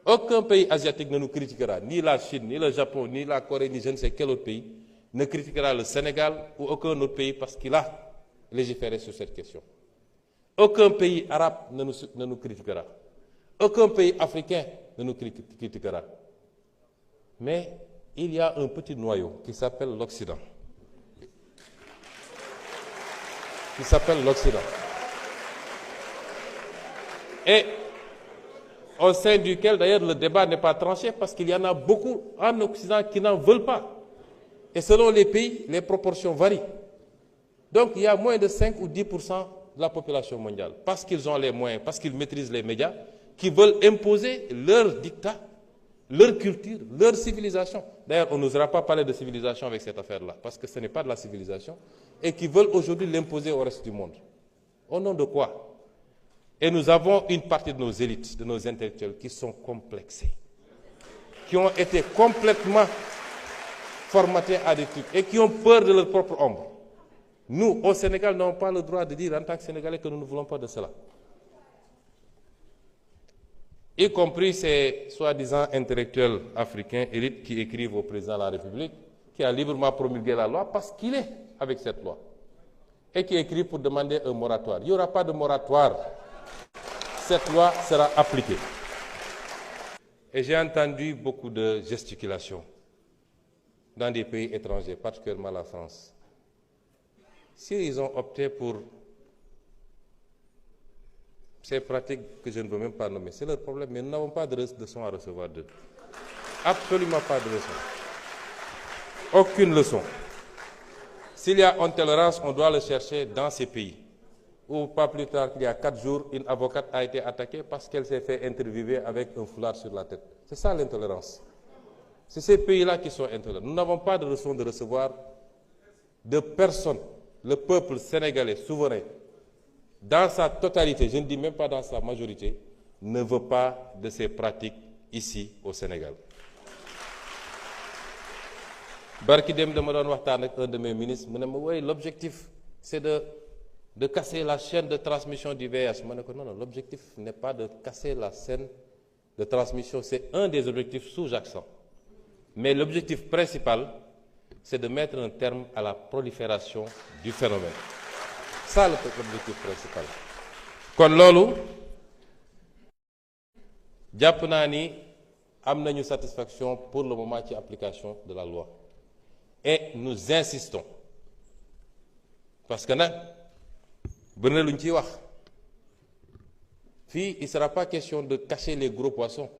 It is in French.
Aucun pays asiatique ne nous critiquera, ni la Chine, ni le Japon, ni la Corée, ni je ne sais quel autre pays ne critiquera le Sénégal ou aucun autre pays parce qu'il a légiféré sur cette question. Aucun pays arabe ne nous critiquera. Aucun pays africain ne nous critiquera. Mais il y a un petit noyau qui s'appelle l'Occident. Et au sein duquel, d'ailleurs, le débat n'est pas tranché parce qu'il y en a beaucoup en Occident qui n'en veulent pas. Et selon les pays, les proportions varient. Donc, il y a moins de 5 ou 10% de la population mondiale, parce qu'ils ont les moyens, parce qu'ils maîtrisent les médias, qui veulent imposer leur dictat, leur culture, leur civilisation. D'ailleurs, on n'osera pas parler de civilisation avec cette affaire-là, parce que ce n'est pas de la civilisation, et qui veulent aujourd'hui l'imposer au reste du monde. Au nom de quoi? Et nous avons une partie de nos élites, de nos intellectuels qui sont complexés, qui ont été complètement formatés à des trucs et qui ont peur de leur propre ombre. Nous, au Sénégal, n'avons pas le droit de dire en tant que Sénégalais que nous ne voulons pas de cela. Y compris ces soi-disant intellectuels africains, élites, qui écrivent au président de la République, qui a librement promulgué la loi parce qu'il est avec cette loi, et qui écrit pour demander un moratoire. Il n'y aura pas de moratoire. Cette loi sera appliquée. Et j'ai entendu beaucoup de gesticulations dans des pays étrangers, particulièrement la France. S'ils ont opté pour ces pratiques que je ne veux même pas nommer, c'est leur problème, mais nous n'avons pas de leçon à recevoir d'eux. Absolument pas de leçon. Aucune leçon. S'il y a intolérance, on doit le chercher dans ces pays. Ou pas plus tard qu'il y a 4 jours, une avocate a été attaquée parce qu'elle s'est fait interviewer avec un foulard sur la tête. C'est ça l'intolérance. C'est ces pays-là qui sont intolérants. Nous n'avons pas de leçon de recevoir de personne. Le peuple sénégalais souverain, dans sa totalité, je ne dis même pas dans sa majorité, ne veut pas de ces pratiques ici au Sénégal. Barki dem dama doon waxtaan ak un de mes ministres mu ne ma oui, l'objectif c'est de casser la chaîne de transmission du VIH. Ma ne ko non, l'objectif n'est pas de casser la chaîne de transmission, c'est un des objectifs sous-jacents. Mais l'objectif principal, c'est de mettre un terme à la prolifération du phénomène. Ça, l'objectif principal. Kon loolu jàpp naa ni am nañu satisfaction pour le moment ci application de la loi. Et nous insistons. Parce que nag bëri na lu ñu ciy wax. Fii, il ne sera pas question de cacher les gros poissons.